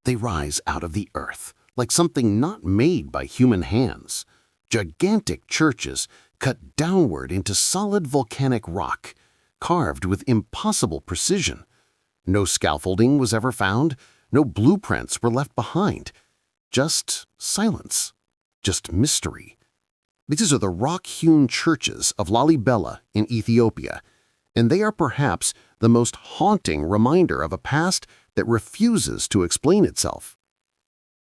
They rise out of the earth, like something not made by human hands. Gigantic churches cut downward into solid volcanic rock, carved with impossible precision. No scaffolding was ever found, no blueprints were left behind. Just silence, just mystery. These are the rock-hewn churches of Lalibela in Ethiopia, and they are perhaps the most haunting reminder of a past that refuses to explain itself.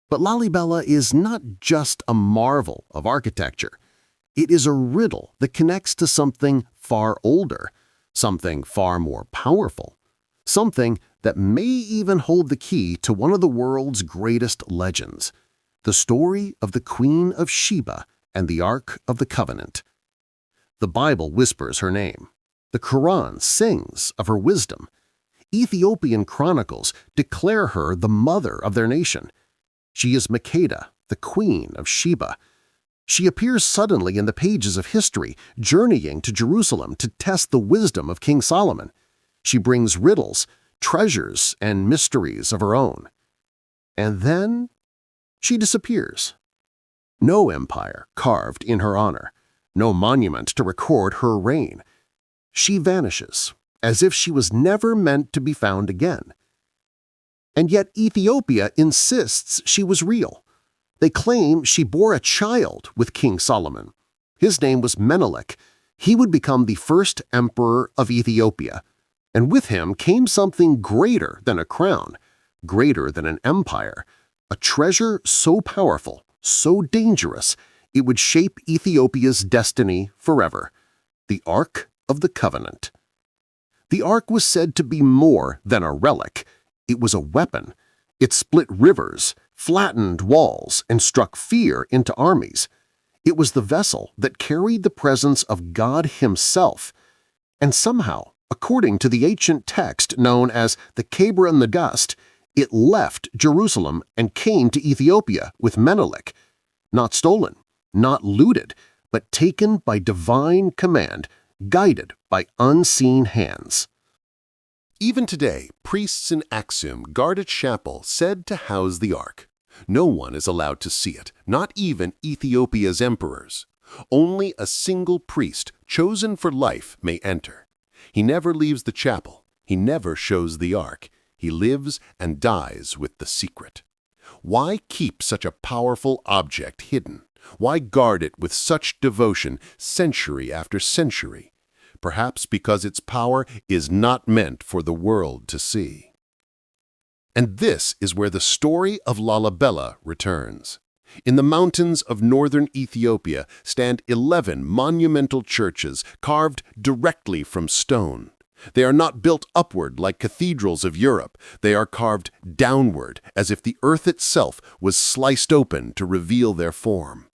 But Lalibela is not just a marvel of architecture. It is a riddle that connects to something far older, something far more powerful, something that may even hold the key to one of the world's greatest legends, the story of the Queen of Sheba and the Ark of the Covenant. The Bible whispers her name. The Quran sings of her wisdom. Ethiopian chronicles declare her the mother of their nation. She is Makeda, the Queen of Sheba. She appears suddenly in the pages of history, journeying to Jerusalem to test the wisdom of King Solomon. She brings riddles, treasures, and mysteries of her own. And then she disappears. No empire carved in her honor, no monument to record her reign. She vanishes, as if she was never meant to be found again. And yet Ethiopia insists she was real. They claim she bore a child with King Solomon. His name was Menelik. He would become the first emperor of Ethiopia. And with him came something greater than a crown, greater than an empire, a treasure so powerful, so dangerous, it would shape Ethiopia's destiny forever, the Ark of the Covenant. The Ark was said to be more than a relic. It was a weapon. It split rivers, flattened walls, and struck fear into armies. It was the vessel that carried the presence of God Himself. And somehow, according to the ancient text known as the Kebra Nagast, it left Jerusalem and came to Ethiopia with Menelik. Not stolen, not looted, but taken by divine command, guided by unseen hands. Even today, priests in Axum guard a chapel said to house the Ark. No one is allowed to see it, not even Ethiopia's emperors. Only a single priest, chosen for life, may enter. He never leaves the chapel. He never shows the Ark. He lives and dies with the secret. Why keep such a powerful object hidden? Why guard it with such devotion century after century? Perhaps because its power is not meant for the world to see. And this is where the story of Lalibela returns. In the mountains of northern Ethiopia stand 11 monumental churches carved directly from stone. They are not built upward like cathedrals of Europe. They are carved downward, as if the earth itself was sliced open to reveal their form.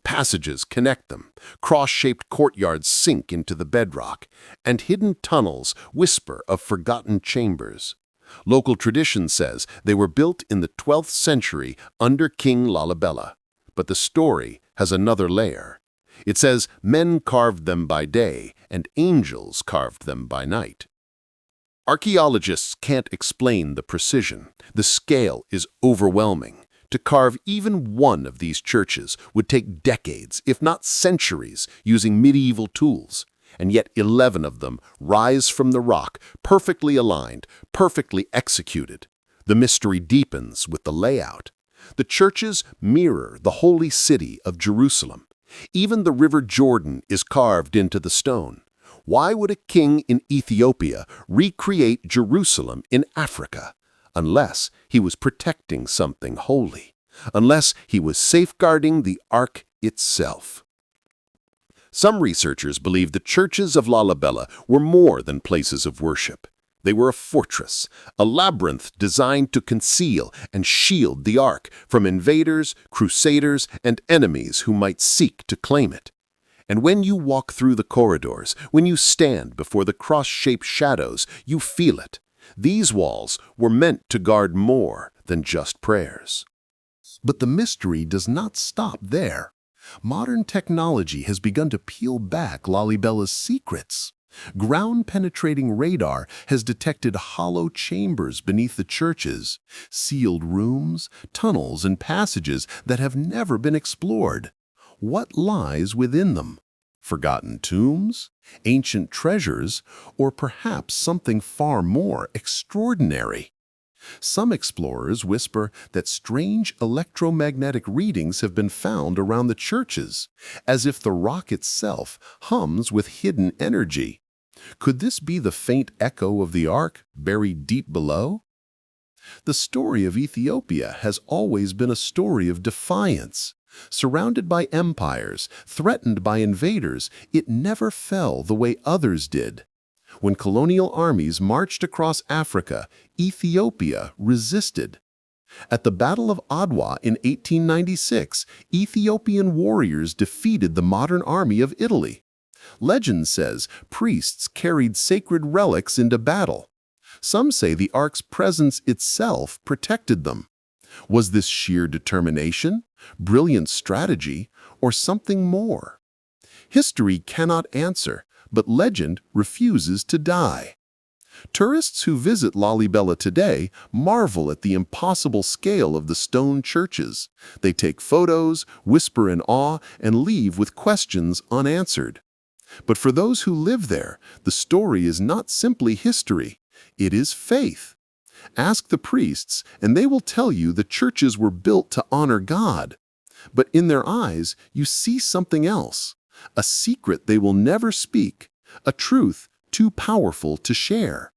Passages connect them, cross-shaped courtyards sink into the bedrock, and hidden tunnels whisper of forgotten chambers. Local tradition says they were built in the 12th century under King Lalibela. But the story has another layer. It says men carved them by day and angels carved them by night. Archaeologists can't explain the precision. The scale is overwhelming. To carve even one of these churches would take decades, if not centuries, using medieval tools. And yet 11 of them rise from the rock, perfectly aligned, perfectly executed. The mystery deepens with the layout. The churches mirror the holy city of Jerusalem. Even the river Jordan is carved into the stone. Why would a king in Ethiopia recreate Jerusalem in Africa? Unless he was protecting something holy. Unless he was safeguarding the Ark itself. Some researchers believe the churches of Lalibela were more than places of worship. They were a fortress, a labyrinth designed to conceal and shield the Ark from invaders, crusaders, and enemies who might seek to claim it. And when you walk through the corridors, when you stand before the cross-shaped shadows, you feel it. These walls were meant to guard more than just prayers. But the mystery does not stop there. Modern technology has begun to peel back Lalibela's secrets. Ground-penetrating radar has detected hollow chambers beneath the churches, sealed rooms, tunnels, and passages that have never been explored. What lies within them? Forgotten tombs, ancient treasures, or perhaps something far more extraordinary? Some explorers whisper that strange electromagnetic readings have been found around the churches, as if the rock itself hums with hidden energy. Could this be the faint echo of the Ark buried deep below? The story of Ethiopia has always been a story of defiance. Surrounded by empires, threatened by invaders, it never fell the way others did. When colonial armies marched across Africa, Ethiopia resisted. At the Battle of Adwa in 1896, Ethiopian warriors defeated the modern army of Italy. Legend says priests carried sacred relics into battle. Some say the Ark's presence itself protected them. Was this sheer determination, brilliant strategy, or something more? History cannot answer, but legend refuses to die. Tourists who visit Lalibela today marvel at the impossible scale of the stone churches. They take photos, whisper in awe, and leave with questions unanswered. But for those who live there, the story is not simply history, it is faith. Ask the priests, and they will tell you the churches were built to honor God. But in their eyes, you see something else, a secret they will never speak, a truth too powerful to share.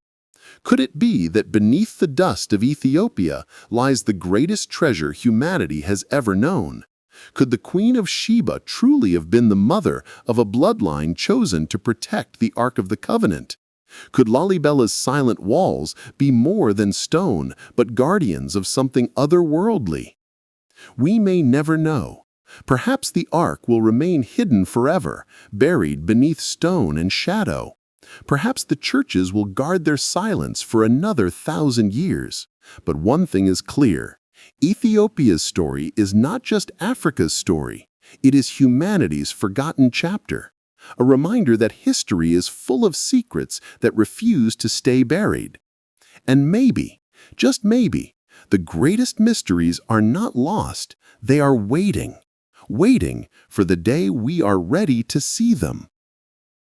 Could it be that beneath the dust of Ethiopia lies the greatest treasure humanity has ever known? Could the Queen of Sheba truly have been the mother of a bloodline chosen to protect the Ark of the Covenant? Could Lalibela's silent walls be more than stone, but guardians of something otherworldly? We may never know. Perhaps the Ark will remain hidden forever, buried beneath stone and shadow. Perhaps the churches will guard their silence for another 1,000 years. But one thing is clear. Ethiopia's story is not just Africa's story. It is humanity's forgotten chapter. A reminder that history is full of secrets that refuse to stay buried. And maybe, just maybe, the greatest mysteries are not lost. They are waiting for the day we are ready to see them.